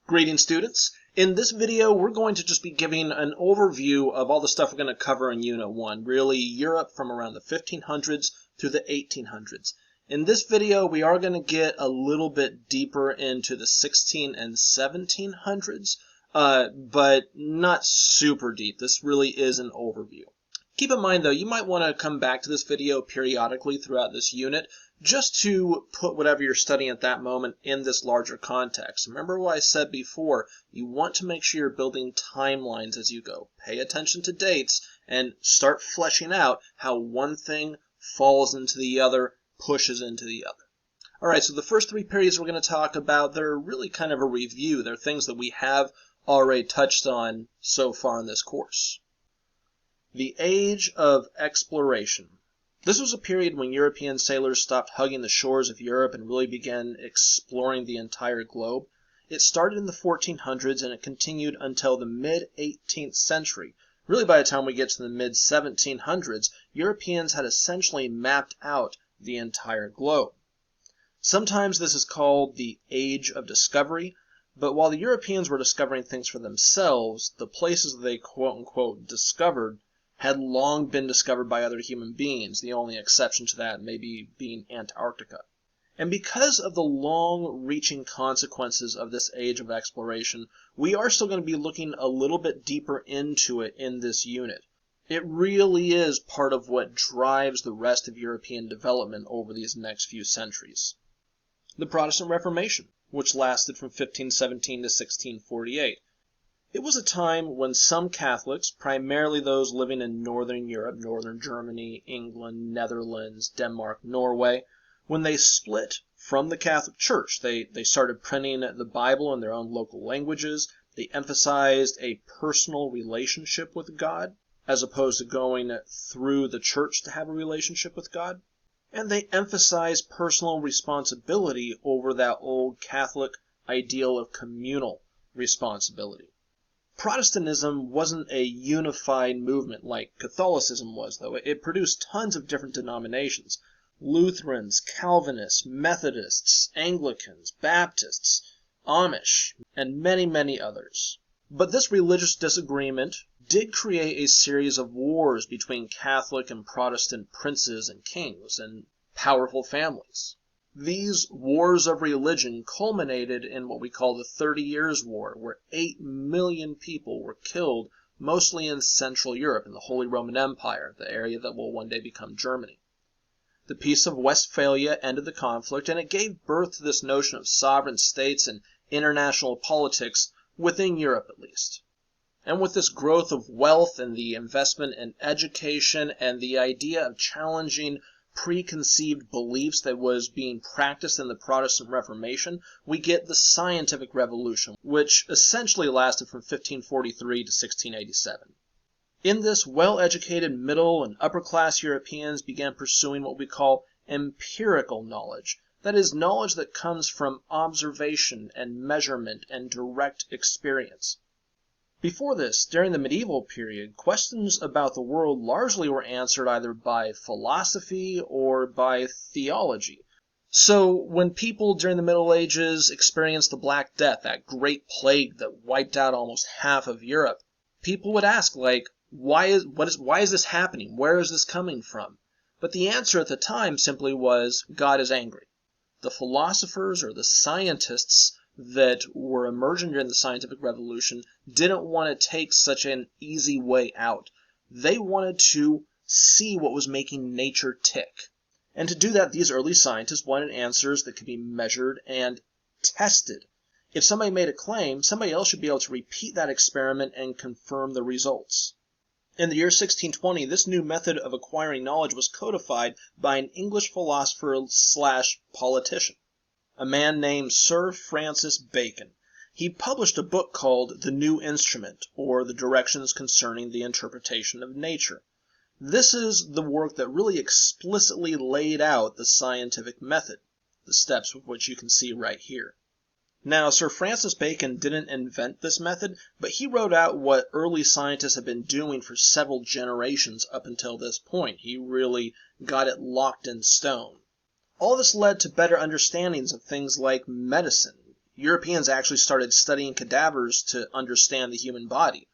Greetings, students. In this video, we're going to just be giving an overview of all the stuff we're going to cover in Unit 1, really Europe from around the 1500s through the 1800s. In this video, we are going to get a little bit deeper into the 16 and 1700s, but not super deep. This really is an overview. Keep in mind, though, you might want to come back to this video periodically throughout this unit just to put whatever you're studying at that moment in this larger context. Remember what I said before, you want to make sure you're building timelines as you go. Pay attention to dates and start fleshing out how one thing falls into the other, pushes into the other. All right, so the first three periods we're going to talk about, they're really kind of a review. They're things that we have already touched on so far in this course. The Age of Exploration. This was a period when European sailors stopped hugging the shores of Europe and really began exploring the entire globe. It started in the 1400s and it continued until the mid-18th century. Really, by the time we get to the mid-1700s, Europeans had essentially mapped out the entire globe. Sometimes this is called the Age of Discovery, but while the Europeans were discovering things for themselves, the places that they quote-unquote discovered had long been discovered by other human beings, the only exception to that maybe being Antarctica. And because of the long-reaching consequences of this age of exploration, we are still going to be looking a little bit deeper into it in this unit. It really is part of what drives the rest of European development over these next few centuries. The Protestant Reformation, which lasted from 1517 to 1648. It was a time when some Catholics, primarily those living in Northern Europe, Northern Germany, England, Netherlands, Denmark, Norway, when they split from the Catholic Church, they started printing the Bible in their own local languages. They emphasized a personal relationship with God, as opposed to going through the church to have a relationship with God. And they emphasized personal responsibility over that old Catholic ideal of communal responsibility. Protestantism wasn't a unified movement like Catholicism was, though. It produced tons of different denominations. Lutherans, Calvinists, Methodists, Anglicans, Baptists, Amish, and many, many others. But this religious disagreement did create a series of wars between Catholic and Protestant princes and kings and powerful families. These wars of religion culminated in what we call the 30 Years' War, where 8 million people were killed, mostly in Central Europe, in the Holy Roman Empire, the area that will one day become Germany. The Peace of Westphalia ended the conflict, and it gave birth to this notion of sovereign states and international politics within Europe, at least. And with this growth of wealth and the investment in education and the idea of challenging preconceived beliefs that was being practiced in the Protestant Reformation, we get the Scientific Revolution, which essentially lasted from 1543 to 1687. In this, well-educated middle and upper-class Europeans began pursuing what we call empirical knowledge, that is, knowledge that comes from observation and measurement and direct experience. Before this, during the medieval period, questions about the world largely were answered either by philosophy or by theology. So when people during the Middle Ages experienced the Black Death, that great plague that wiped out almost half of Europe, people would ask, why is this happening? Where is this coming from? But the answer at the time simply was, God is angry. The philosophers or the scientists that were emerging during the Scientific Revolution didn't want to take such an easy way out. They wanted to see what was making nature tick. And to do that, these early scientists wanted answers that could be measured and tested. If somebody made a claim, somebody else should be able to repeat that experiment and confirm the results. In the year 1620, this new method of acquiring knowledge was codified by an English philosopher/politician. A man named Sir Francis Bacon. He published a book called The New Instrument, or The Directions Concerning the Interpretation of Nature. This is the work that really explicitly laid out the scientific method, the steps of which you can see right here. Now, Sir Francis Bacon didn't invent this method, but he wrote out what early scientists had been doing for several generations up until this point. He really got it locked in stone. All this led to better understandings of things like medicine. Europeans actually started studying cadavers to understand the human body.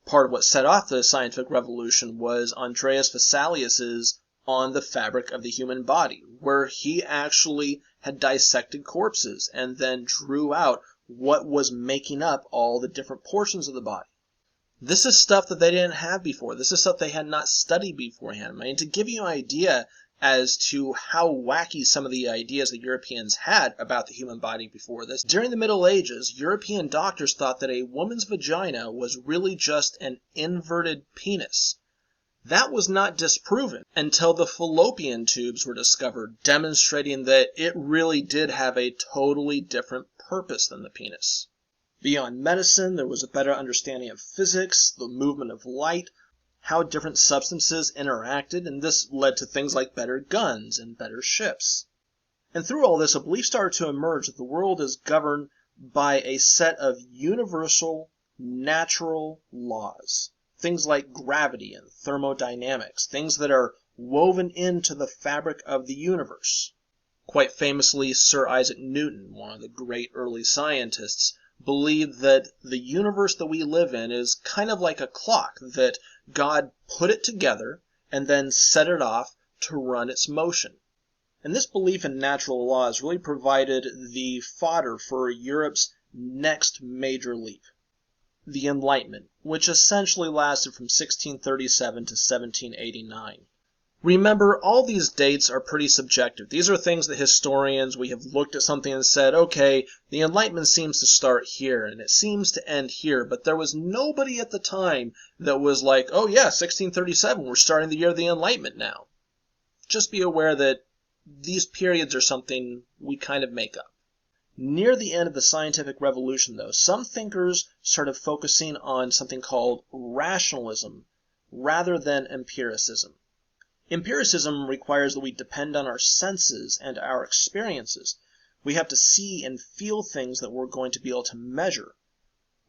Part of what set off the scientific revolution was Andreas Vesalius's On the Fabric of the Human Body, where he actually had dissected corpses and then drew out what was making up all the different portions of the body. This is stuff that they didn't have before. This is stuff they had not studied beforehand. I mean, to give you an idea as to how wacky some of the ideas that Europeans had about the human body before this, during the Middle Ages, European doctors thought that a woman's vagina was really just an inverted penis. That was not disproven until the fallopian tubes were discovered, demonstrating that it really did have a totally different purpose than the penis. Beyond medicine, there was a better understanding of physics, the movement of light, how different substances interacted, and this led to things like better guns and better ships. And through all this, a belief started to emerge that the world is governed by a set of universal, natural laws. Things like gravity and thermodynamics, things that are woven into the fabric of the universe. Quite famously, Sir Isaac Newton, one of the great early scientists, believed that the universe that we live in is kind of like a clock, that God put it together and then set it off to run its motion. And this belief in natural laws really provided the fodder for Europe's next major leap, the Enlightenment, which essentially lasted from 1637 to 1789. Remember, all these dates are pretty subjective. These are things that historians, we have looked at something and said, okay, the Enlightenment seems to start here and it seems to end here, but there was nobody at the time that was like, oh yeah, 1637, we're starting the year of the Enlightenment now. Just be aware that these periods are something we kind of make up. Near the end of the scientific revolution, though, some thinkers started focusing on something called rationalism rather than empiricism. Empiricism requires that we depend on our senses and our experiences. We have to see and feel things that we're going to be able to measure.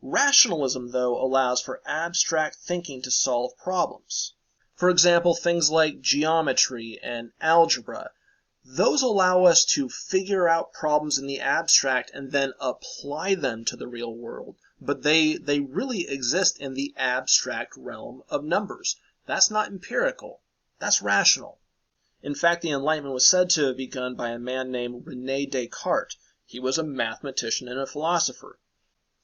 Rationalism, though, allows for abstract thinking to solve problems. For example, things like geometry and algebra. Those allow us to figure out problems in the abstract and then apply them to the real world. But they really exist in the abstract realm of numbers. That's not empirical. That's rational. In fact, the Enlightenment was said to have begun by a man named René Descartes. He was a mathematician and a philosopher.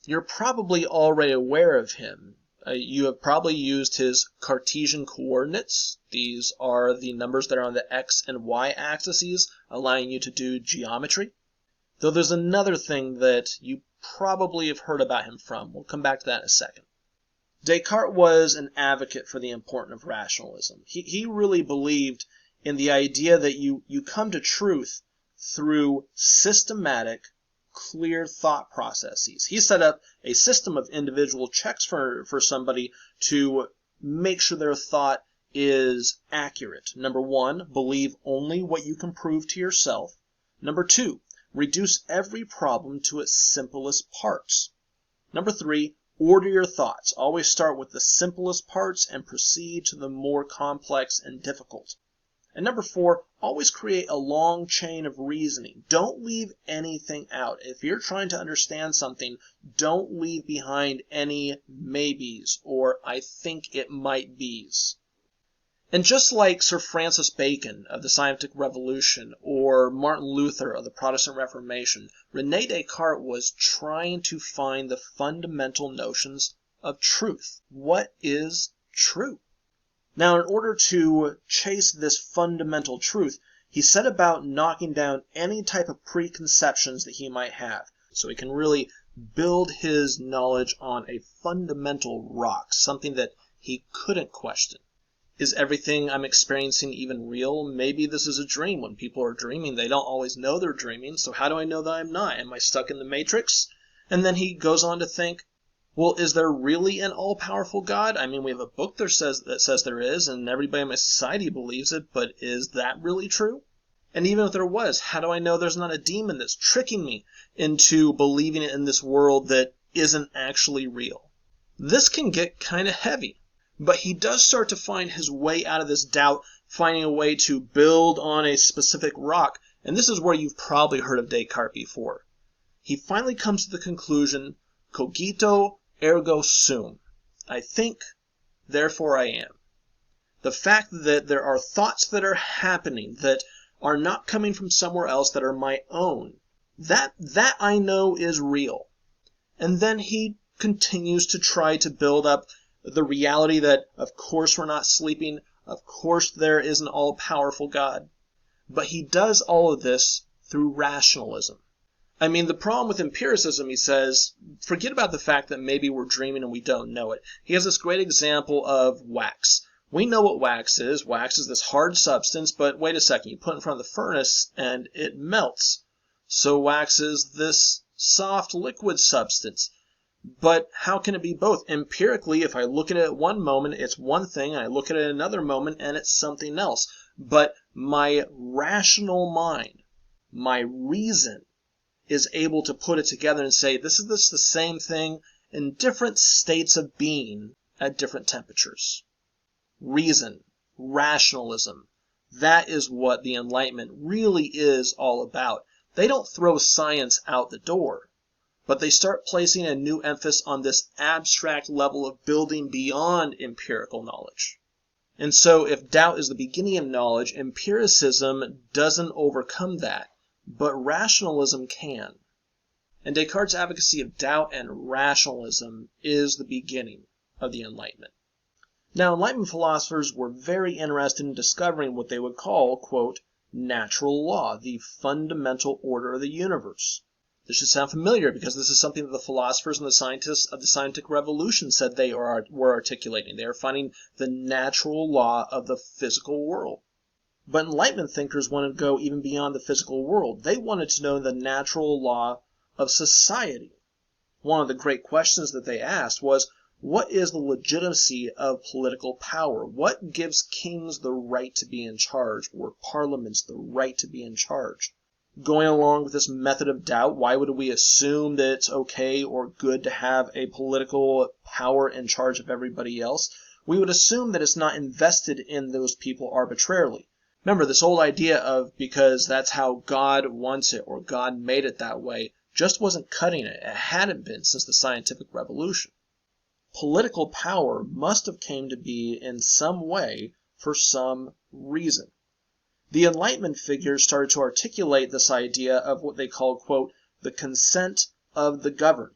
You're probably already aware of him. You have probably used his Cartesian coordinates. These are the numbers that are on the x and y axes, allowing you to do geometry. Though there's another thing that you probably have heard about him from. We'll come back to that in a second. Descartes was an advocate for the importance of rationalism. He really believed in the idea that you come to truth through systematic, clear thought processes. He set up a system of individual checks for somebody to make sure their thought is accurate. Number one, believe only what you can prove to yourself. Number two, reduce every problem to its simplest parts. Number three, order your thoughts. Always start with the simplest parts and proceed to the more complex and difficult. And number four, always create a long chain of reasoning. Don't leave anything out. If you're trying to understand something, don't leave behind any maybes or I think it might be's. And just like Sir Francis Bacon of the Scientific Revolution or Martin Luther of the Protestant Reformation, René Descartes was trying to find the fundamental notions of truth. What is truth? Now, in order to chase this fundamental truth, he set about knocking down any type of preconceptions that he might have, so he can really build his knowledge on a fundamental rock, something that he couldn't question. Is everything I'm experiencing even real? Maybe this is a dream. When people are dreaming, they don't always know they're dreaming, so how do I know that I'm not? Am I stuck in the Matrix? And then he goes on to think, well, is there really an all-powerful God? I mean, we have a book that says there is, and everybody in my society believes it, but is that really true? And even if there was, how do I know there's not a demon that's tricking me into believing in this world that isn't actually real? This can get kind of heavy. But he does start to find his way out of this doubt, finding a way to build on a specific rock. And this is where you've probably heard of Descartes before. he finally comes to the conclusion, cogito ergo sum. I think, therefore I am. The fact that there are thoughts that are happening that are not coming from somewhere else, that are my own, that I know is real. And then he continues to try to build up the reality that, of course, we're not sleeping. Of course, there is an all-powerful God. But he does all of this through rationalism. I mean, the problem with empiricism, he says, forget about the fact that maybe we're dreaming and we don't know it. He has this great example of wax. We know what wax is. Wax is this hard substance, but wait a second, you put it in front of the furnace and it melts. So wax is this soft liquid substance. But how can it be both? Empirically, if I look at it at one moment, it's one thing, and I look at it at another moment, and it's something else. But my rational mind, my reason, is able to put it together and say, this is the same thing in different states of being at different temperatures. Reason, rationalism, that is what the Enlightenment really is all about. They don't throw science out the door, but they start placing a new emphasis on this abstract level of building beyond empirical knowledge. And so if doubt is the beginning of knowledge, empiricism doesn't overcome that, but rationalism can. And Descartes' advocacy of doubt and rationalism is the beginning of the Enlightenment. Now, Enlightenment philosophers were very interested in discovering what they would call, quote, natural law, the fundamental order of the universe. This should sound familiar because this is something that the philosophers and the scientists of the scientific revolution said they were articulating. They are finding the natural law of the physical world. But Enlightenment thinkers wanted to go even beyond the physical world. They wanted to know the natural law of society. One of the great questions that they asked was, what is the legitimacy of political power? What gives kings the right to be in charge, or parliaments the right to be in charge? Going along with this method of doubt, why would we assume that it's okay or good to have a political power in charge of everybody else? We would assume that it's not invested in those people arbitrarily. Remember, this old idea of because that's how God wants it or God made it that way just wasn't cutting it. It hadn't been since the scientific revolution. Political power must have came to be in some way for some reason. The Enlightenment figures started to articulate this idea of what they called, quote, the consent of the governed.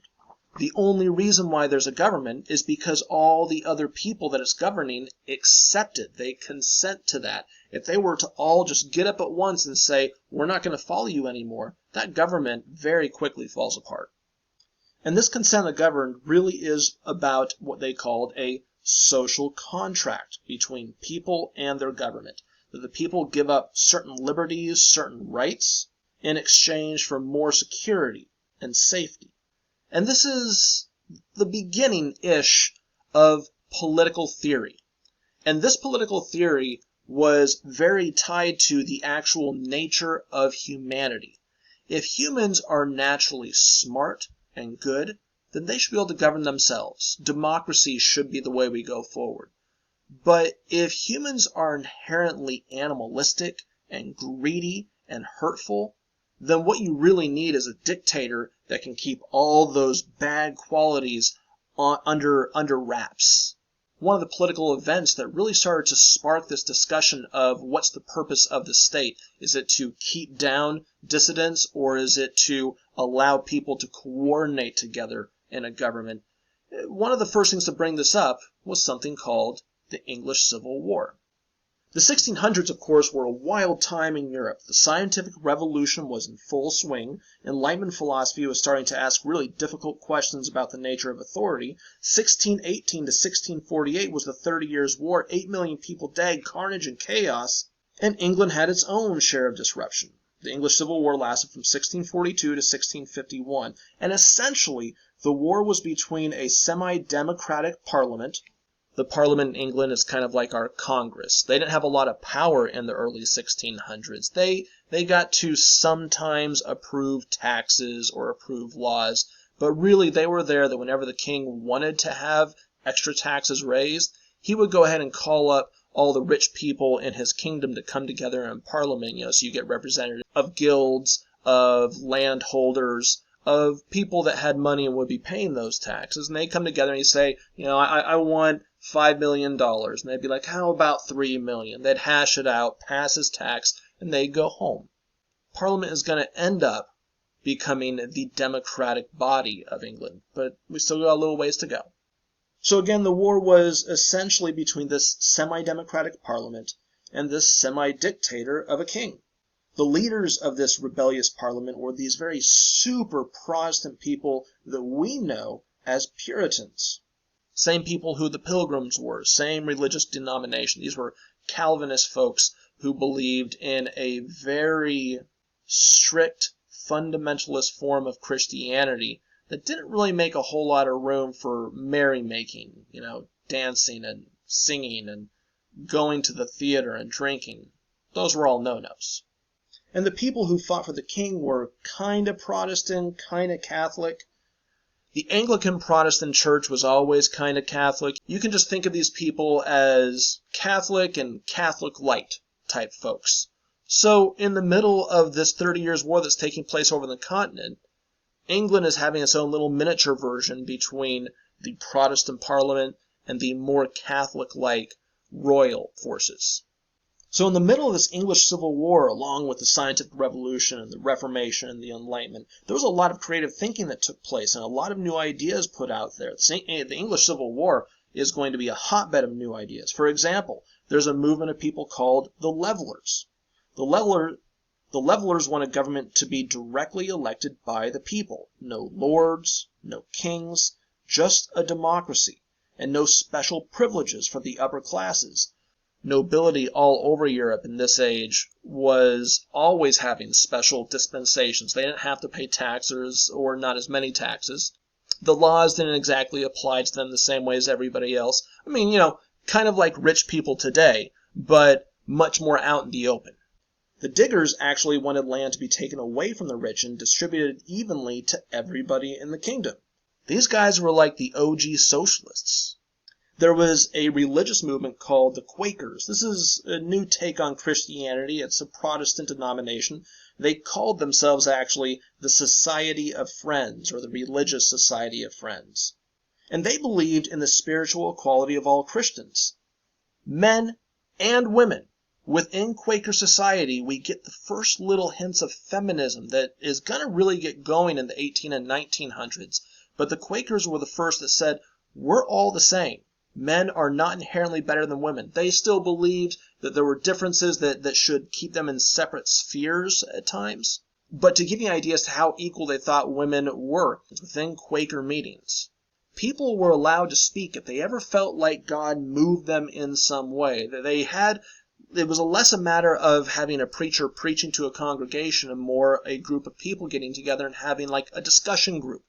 The only reason why there's a government is because all the other people that it's governing accept it. They consent to that. If they were to all just get up at once and say, we're not going to follow you anymore, that government very quickly falls apart. And this consent of the governed really is about what they called a social contract between people and their government. That the people give up certain liberties, certain rights, in exchange for more security and safety. And this is the beginning-ish of political theory. And this political theory was very tied to the actual nature of humanity. If humans are naturally smart and good, then they should be able to govern themselves. Democracy should be the way we go forward. But if humans are inherently animalistic and greedy and hurtful, then what you really need is a dictator that can keep all those bad qualities under wraps. One of the political events that really started to spark this discussion of what's the purpose of the state. Is it to keep down dissidents, or is it to allow people to coordinate together in a government? One of the first things to bring this up was something called the English Civil War. The 1600s, of course, were a wild time in Europe. The scientific revolution was in full swing. Enlightenment philosophy was starting to ask really difficult questions about the nature of authority. 1618 to 1648 was the 30 Years' War. 8 million people dead, carnage and chaos. And England had its own share of disruption. The English Civil War lasted from 1642 to 1651. And essentially, the war was between a semi-democratic parliament. The parliament in England is kind of like our Congress. They didn't have a lot of power in the early 1600s. They got to sometimes approve taxes or approve laws, but really they were there that whenever the king wanted to have extra taxes raised, he would go ahead and call up all the rich people in his kingdom to come together in parliament. So you get representatives of guilds, of landholders, of people that had money and would be paying those taxes. And they come together and you say, I want $5 million. And they'd be like, how about $3 million? They'd hash it out, pass his tax, and they'd go home. Parliament is going to end up becoming the democratic body of England, but we still got a little ways to go. So again, the war was essentially between this semi-democratic parliament and this semi-dictator of a king. The leaders of this rebellious parliament were these very super Protestant people that we know as Puritans. Same people who the Pilgrims were, same religious denomination. These were Calvinist folks who believed in a very strict fundamentalist form of Christianity that didn't really make a whole lot of room for merrymaking, dancing and singing and going to the theater and drinking. Those were all no-nos. And the people who fought for the king were kind of Protestant, kind of Catholic. The Anglican Protestant church was always kind of Catholic. You can just think of these people as Catholic and Catholic light type folks. So in the middle of this 30 years war that's taking place over the continent, England is having its own little miniature version between the Protestant Parliament and the more Catholic-like royal forces. So in the middle of this English Civil War, along with the Scientific Revolution and the Reformation and the Enlightenment, there was a lot of creative thinking that took place and a lot of new ideas put out there. The English Civil War is going to be a hotbed of new ideas. For example, there's a movement of people called the Levelers. The Levelers want a government to be directly elected by the people. No lords, no kings, just a democracy, and no special privileges for the upper classes. Nobility all over Europe in this age was always having special dispensations. They didn't have to pay taxes or not as many taxes. The laws didn't exactly apply to them the same way as everybody else. I mean, kind of like rich people today, but much more out in the open. The Diggers actually wanted land to be taken away from the rich and distributed evenly to everybody in the kingdom. These guys were like the OG socialists. There was a religious movement called the Quakers. This is a new take on Christianity. It's a Protestant denomination. They called themselves actually the Society of Friends, or the Religious Society of Friends. And they believed in the spiritual equality of all Christians, men and women. Within Quaker society, we get the first little hints of feminism that is going to really get going in the 18 and 1900s. But the Quakers were the first that said, we're all the same. Men are not inherently better than women. They still believed that there were differences that should keep them in separate spheres at times. But to give you an idea as to how equal they thought women were within Quaker meetings, people were allowed to speak if they ever felt like God moved them in some way. It was less a matter of having a preacher preaching to a congregation and more a group of people getting together and having like a discussion group.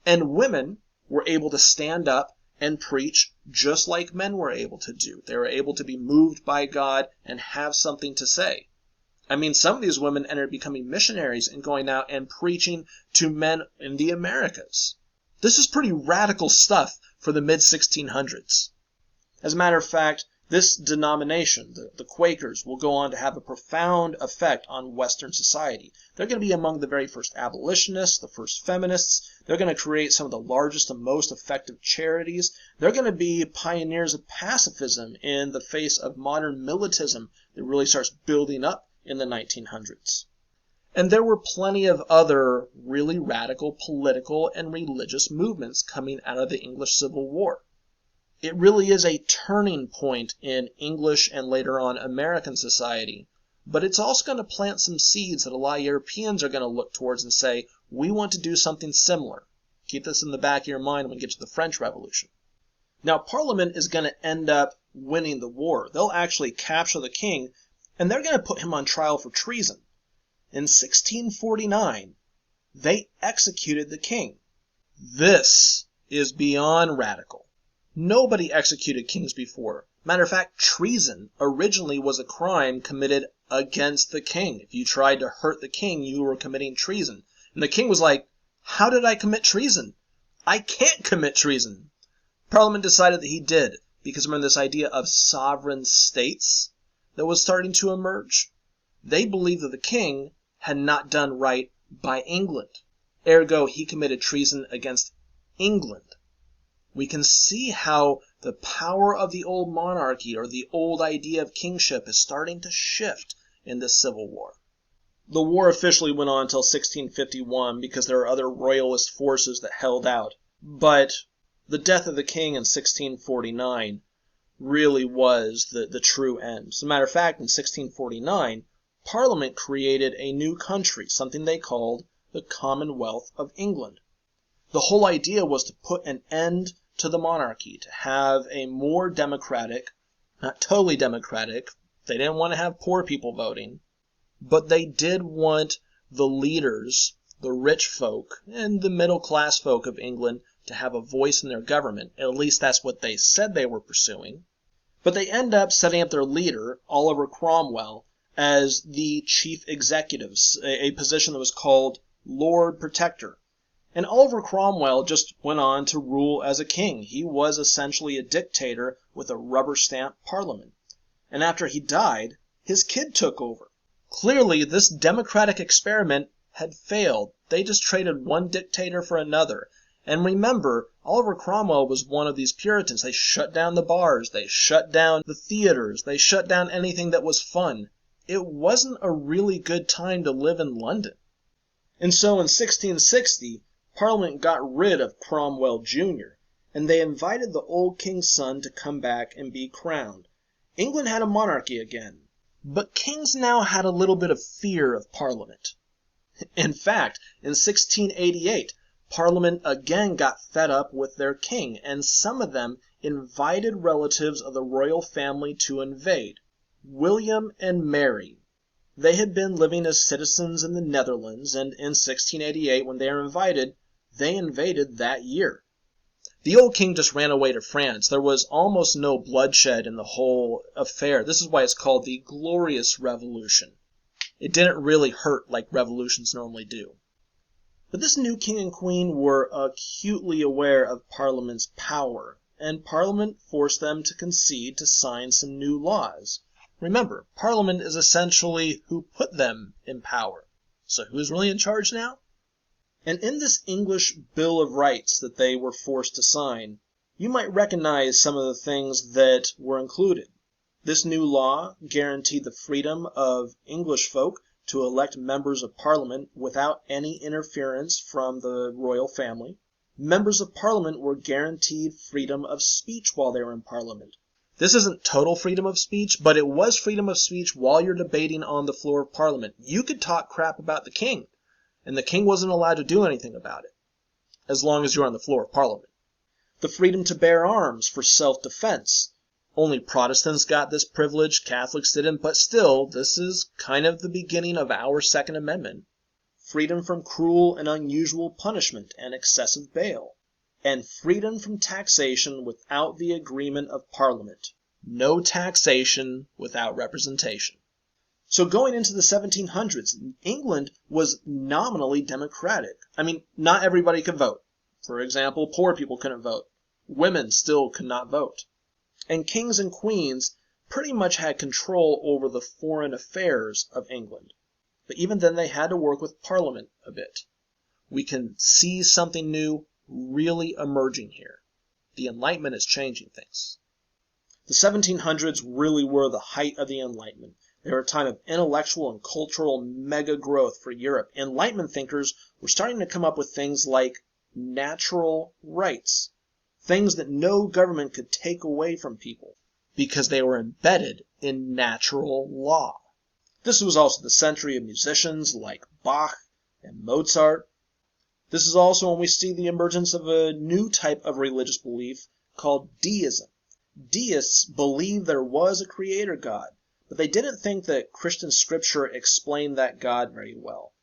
And women were able to stand up and preach just like men were able to do. They were able to be moved by God and have something to say. I mean, some of these women ended up becoming missionaries and going out and preaching to men in the Americas. This is pretty radical stuff for the mid-1600s. As a matter of fact, this denomination, the Quakers, will go on to have a profound effect on Western society. They're going to be among the very first abolitionists, the first feminists. They're going to create some of the largest and most effective charities. They're going to be pioneers of pacifism in the face of modern militism that really starts building up in the 1900s. And there were plenty of other really radical political and religious movements coming out of the English Civil War. It really is a turning point in English and later on American society, but it's also going to plant some seeds that a lot of Europeans are going to look towards and say, we want to do something similar. Keep this in the back of your mind when we get to the French Revolution. Now, Parliament is going to end up winning the war. They'll actually capture the king, and they're going to put him on trial for treason. In 1649, they executed the king. This is beyond radical. Nobody executed kings before. Matter of fact, treason originally was a crime committed against the king. If you tried to hurt the king, you were committing treason. And the king was like, how did I commit treason? I can't commit treason. Parliament decided that he did, because remember this idea of sovereign states that was starting to emerge? They believed that the king had not done right by England. Ergo, he committed treason against England. We can see how the power of the old monarchy, or the old idea of kingship, is starting to shift in this civil war. The war officially went on until 1651 because there are other royalist forces that held out. But the death of the king in 1649 really was the true end. As a matter of fact, in 1649, Parliament created a new country, something they called the Commonwealth of England. The whole idea was to put an end to the monarchy, to have a more democratic, not totally democratic, they didn't want to have poor people voting, but they did want the leaders, the rich folk, and the middle class folk of England to have a voice in their government. At least that's what they said they were pursuing. But they end up setting up their leader, Oliver Cromwell, as the chief executive, a position that was called Lord Protector. And Oliver Cromwell just went on to rule as a king. He was essentially a dictator with a rubber stamp parliament. And after he died, his kid took over. Clearly, this democratic experiment had failed. They just traded one dictator for another. And remember, Oliver Cromwell was one of these Puritans. They shut down the bars, they shut down the theaters, they shut down anything that was fun. It wasn't a really good time to live in London. And so in 1660, Parliament got rid of Cromwell Jr., and they invited the old king's son to come back and be crowned. England had a monarchy again, but kings now had a little bit of fear of Parliament. In fact, in 1688, Parliament again got fed up with their king, and some of them invited relatives of the royal family to invade. William and Mary. They had been living as citizens in the Netherlands, and in 1688, when they were invited, they invaded that year. The old king just ran away to France. There was almost no bloodshed in the whole affair. This is why it's called the Glorious Revolution. It didn't really hurt like revolutions normally do. But this new king and queen were acutely aware of Parliament's power, and Parliament forced them to concede to sign some new laws. Remember, Parliament is essentially who put them in power. So who's really in charge now? And in this English Bill of Rights that they were forced to sign, you might recognize some of the things that were included. This new law guaranteed the freedom of English folk to elect members of Parliament without any interference from the royal family. Members of Parliament were guaranteed freedom of speech while they were in Parliament. This isn't total freedom of speech, but it was freedom of speech while you're debating on the floor of Parliament. You could talk crap about the king, and the king wasn't allowed to do anything about it, as long as you're on the floor of Parliament. The freedom to bear arms for self-defense. Only Protestants got this privilege, Catholics didn't, but still, this is kind of the beginning of our Second Amendment. Freedom from cruel and unusual punishment and excessive bail. And freedom from taxation without the agreement of Parliament. No taxation without representation. So going into the 1700s, England was nominally democratic. I mean, not everybody could vote. For example, poor people couldn't vote. Women still could not vote. And kings and queens pretty much had control over the foreign affairs of England. But even then they had to work with Parliament a bit. We can see something new really emerging here. The Enlightenment is changing things. The 1700s really were the height of the Enlightenment. They were a time of intellectual and cultural mega growth for Europe. Enlightenment thinkers were starting to come up with things like natural rights. Things that no government could take away from people because they were embedded in natural law. This was also the century of musicians like Bach and Mozart. This is also when we see the emergence of a new type of religious belief called deism. Deists believed there was a creator God, but they didn't think that Christian scripture explained that God very well.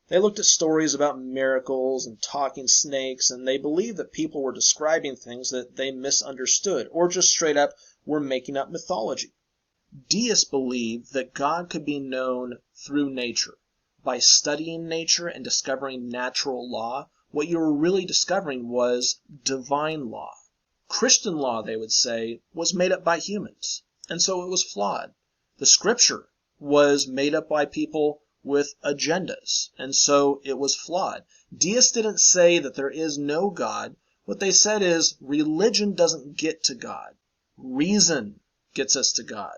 They looked at stories about miracles and talking snakes, and they believed that people were describing things that they misunderstood, or just straight up were making up mythology. Deists believed that God could be known through nature. By studying nature and discovering natural law, what you were really discovering was divine law. Christian law, they would say, was made up by humans, and so it was flawed. The scripture was made up by people with agendas, and so it was flawed. Deists didn't say that there is no God. What they said is religion doesn't get to God. Reason gets us to God.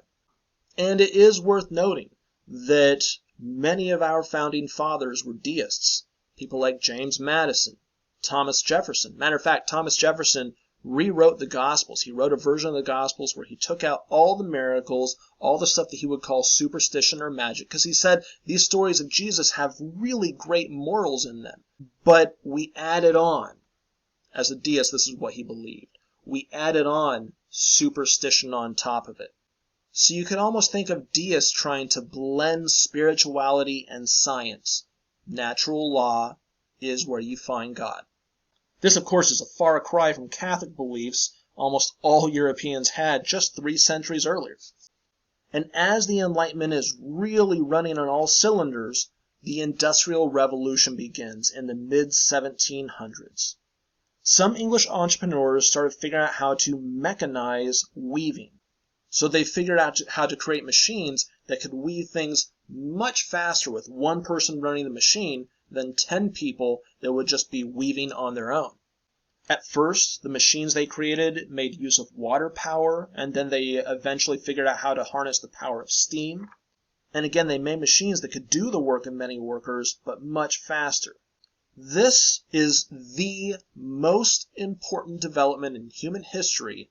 And it is worth noting that many of our founding fathers were deists. People like James Madison, Thomas Jefferson. Matter of fact, Thomas Jefferson rewrote the Gospels. He wrote a version of the Gospels where he took out all the miracles, all the stuff that he would call superstition or magic, because he said these stories of Jesus have really great morals in them. But we added on, as a deist, this is what he believed. We added on superstition on top of it. So you could almost think of deists trying to blend spirituality and science. Natural law is where you find God. This, of course, is a far cry from Catholic beliefs almost all Europeans had just 3 centuries earlier. And as the Enlightenment is really running on all cylinders, the Industrial Revolution begins in the mid-1700s. Some English entrepreneurs started figuring out how to mechanize weaving. So they figured out how to create machines that could weave things much faster with one person running the machine than 10 people that would just be weaving on their own. At first, the machines they created made use of water power, and then they eventually figured out how to harness the power of steam. And again, they made machines that could do the work of many workers, but much faster. This is the most important development in human history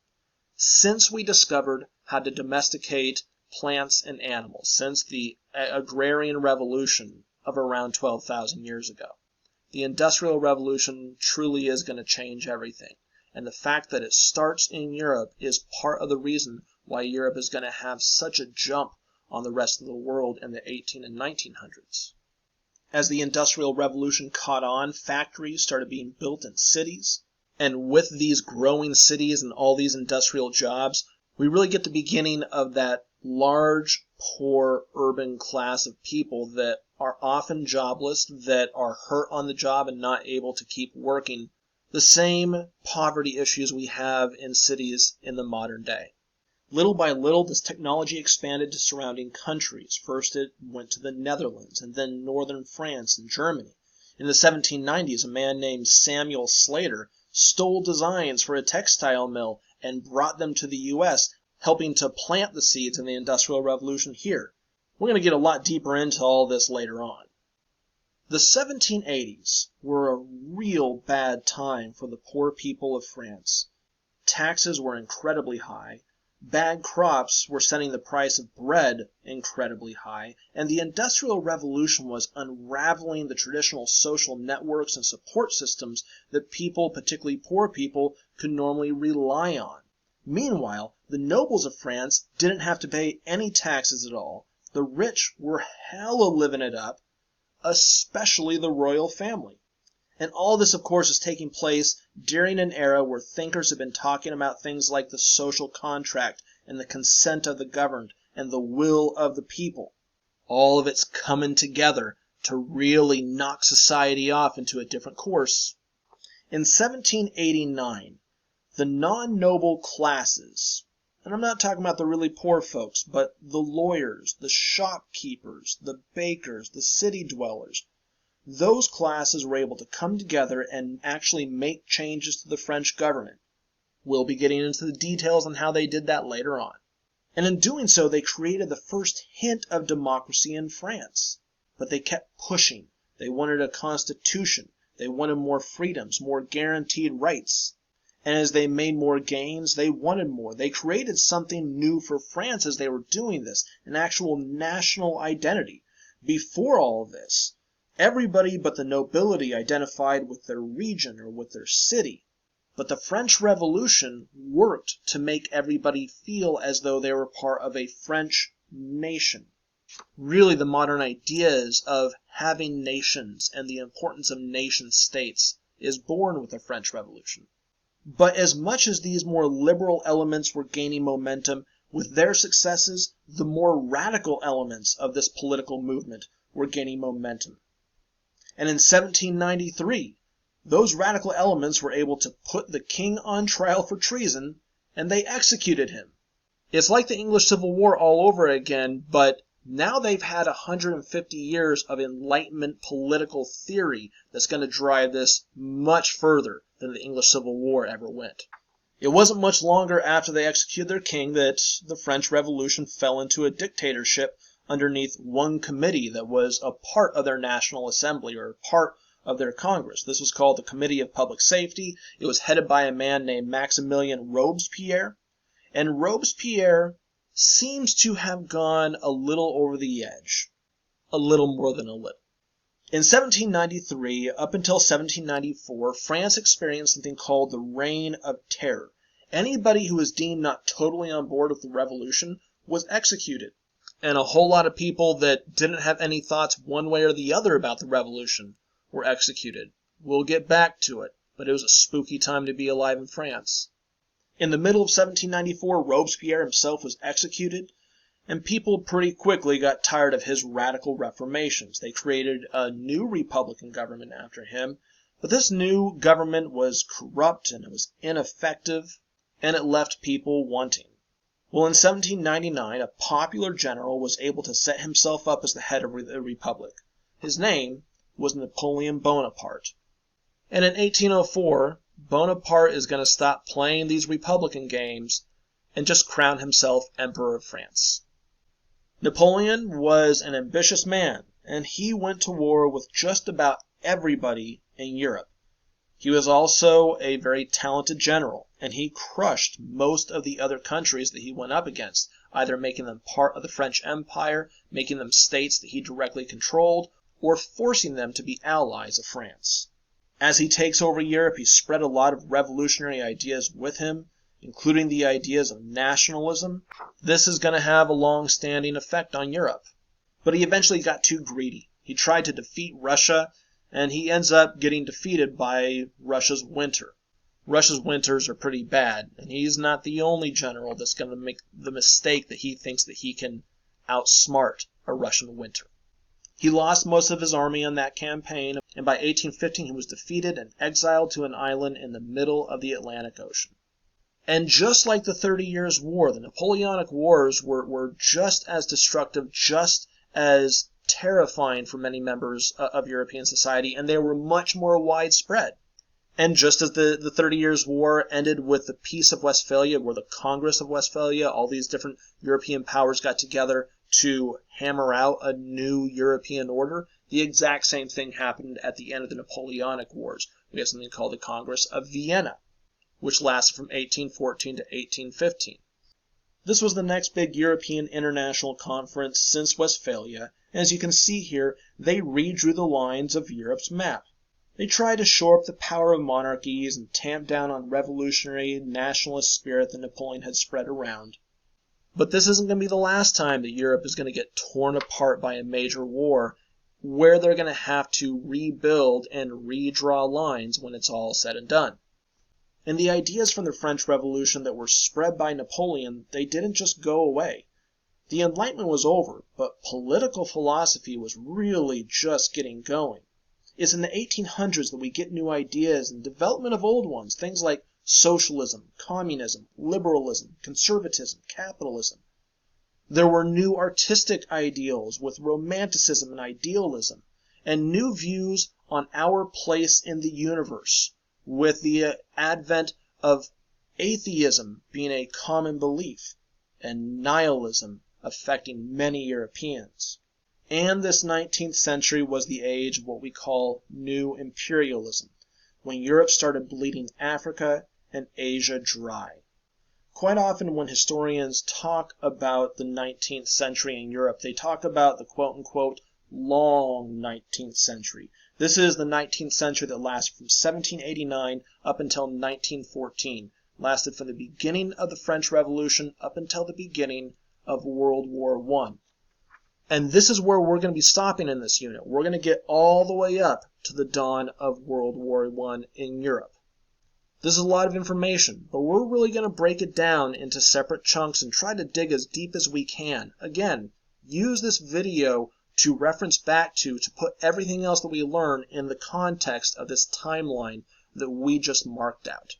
since we discovered how to domesticate plants and animals, since the agrarian revolution of around 12,000 years ago. The Industrial Revolution truly is going to change everything. And the fact that it starts in Europe is part of the reason why Europe is going to have such a jump on the rest of the world in the 18 and 1900s. As the Industrial Revolution caught on, factories started being built in cities. And with these growing cities and all these industrial jobs, we really get the beginning of that large, poor, urban class of people that are often jobless, that are hurt on the job and not able to keep working. The same poverty issues we have in cities in the modern day. Little by little, this technology expanded to surrounding countries. First, it went to the Netherlands, and then northern France and Germany. In the 1790s, a man named Samuel Slater stole designs for a textile mill and brought them to the U.S., helping to plant the seeds in the Industrial Revolution here. We're going to get a lot deeper into all this later on. The 1780s were a real bad time for the poor people of France. Taxes were incredibly high. Bad crops were setting the price of bread incredibly high, and the Industrial Revolution was unraveling the traditional social networks and support systems that people, particularly poor people, could normally rely on. Meanwhile, the nobles of France didn't have to pay any taxes at all. The rich were hella living it up, especially the royal family. And all this, of course, is taking place during an era where thinkers have been talking about things like the social contract and the consent of the governed and the will of the people. All of it's coming together to really knock society off into a different course. In 1789, the non-noble classes, and I'm not talking about the really poor folks, but the lawyers, the shopkeepers, the bakers, the city dwellers, those classes were able to come together and actually make changes to the French government. We'll be getting into the details on how they did that later on. And in doing so, they created the first hint of democracy in France. But they kept pushing. They wanted a constitution. They wanted more freedoms, more guaranteed rights. And as they made more gains, they wanted more. They created something new for France as they were doing this, an actual national identity. Before all of this, everybody but the nobility identified with their region or with their city. But the French Revolution worked to make everybody feel as though they were part of a French nation. Really, the modern ideas of having nations and the importance of nation states is born with the French Revolution. But as much as these more liberal elements were gaining momentum, with their successes, the more radical elements of this political movement were gaining momentum. And in 1793, those radical elements were able to put the king on trial for treason, and they executed him. It's like the English Civil War all over again, but Now they've had 150 years of Enlightenment political theory that's going to drive this much further than the English Civil War ever went. It wasn't much longer after they executed their king that the French Revolution fell into a dictatorship underneath one committee that was a part of their National Assembly, or part of their Congress. This was called the Committee of Public Safety. It was headed by a man named Maximilien Robespierre. And Robespierre seems to have gone a little over the edge. A little more than a little. In 1793, up until 1794, France experienced something called the Reign of Terror. Anybody who was deemed not totally on board with the revolution was executed. And a whole lot of people that didn't have any thoughts one way or the other about the revolution were executed. We'll get back to it, but it was a spooky time to be alive in France. In the middle of 1794, Robespierre himself was executed, and people pretty quickly got tired of his radical reformations. They created a new Republican government after him, but this new government was corrupt and it was ineffective, and it left people wanting. Well, in 1799, a popular general was able to set himself up as the head of the Republic. His name was Napoleon Bonaparte. And in 1804, Bonaparte is going to stop playing these Republican games and just crown himself Emperor of France. Napoleon was an ambitious man, and he went to war with just about everybody in Europe. He was also a very talented general, and he crushed most of the other countries that he went up against, either making them part of the French Empire, making them states that he directly controlled, or forcing them to be allies of France. As he takes over Europe, he spread a lot of revolutionary ideas with him, including the ideas of nationalism. This is going to have a long-standing effect on Europe. But he eventually got too greedy. He tried to defeat Russia, and he ends up getting defeated by Russia's winter. Russia's winters are pretty bad, and he's not the only general that's going to make the mistake that he thinks that he can outsmart a Russian winter. He lost most of his army on that campaign, and by 1815 he was defeated and exiled to an island in the middle of the Atlantic Ocean. And just like the 30 Years' War, the Napoleonic Wars were just as destructive, just as terrifying for many members of European society, and they were much more widespread. And just as the 30 Years' War ended with the Peace of Westphalia, where the Congress of Westphalia, all these different European powers got together to hammer out a new European order, the exact same thing happened at the end of the Napoleonic Wars. We have something called the Congress of Vienna, which lasted from 1814 to 1815. This was the next big European international conference since Westphalia. As you can see here, they redrew the lines of Europe's map. They tried to shore up the power of monarchies and tamp down on revolutionary nationalist spirit that Napoleon had spread around. But this isn't going to be the last time that Europe is going to get torn apart by a major war, where they're going to have to rebuild and redraw lines when it's all said and done. And the ideas from the French Revolution that were spread by Napoleon, they didn't just go away. The Enlightenment was over, but political philosophy was really just getting going. It's in the 1800s that we get new ideas and development of old ones, things like socialism, communism, liberalism, conservatism, capitalism. There were new artistic ideals with romanticism and idealism, and new views on our place in the universe, with the advent of atheism being a common belief, and nihilism affecting many Europeans. And this 19th century was the age of what we call New Imperialism, when Europe started bleeding Africa and Asia dry. Quite often when historians talk about the 19th century in Europe, they talk about the quote-unquote long 19th century. This is the 19th century that lasted from 1789 up until 1914, lasted from the beginning of the French Revolution up until the beginning of World War I. And this is where we're going to be stopping in this unit. We're going to get all the way up to the dawn of World War I in Europe. This is a lot of information, but we're really going to break it down into separate chunks and try to dig as deep as we can. Again, use this video to reference back to put everything else that we learn in the context of this timeline that we just marked out.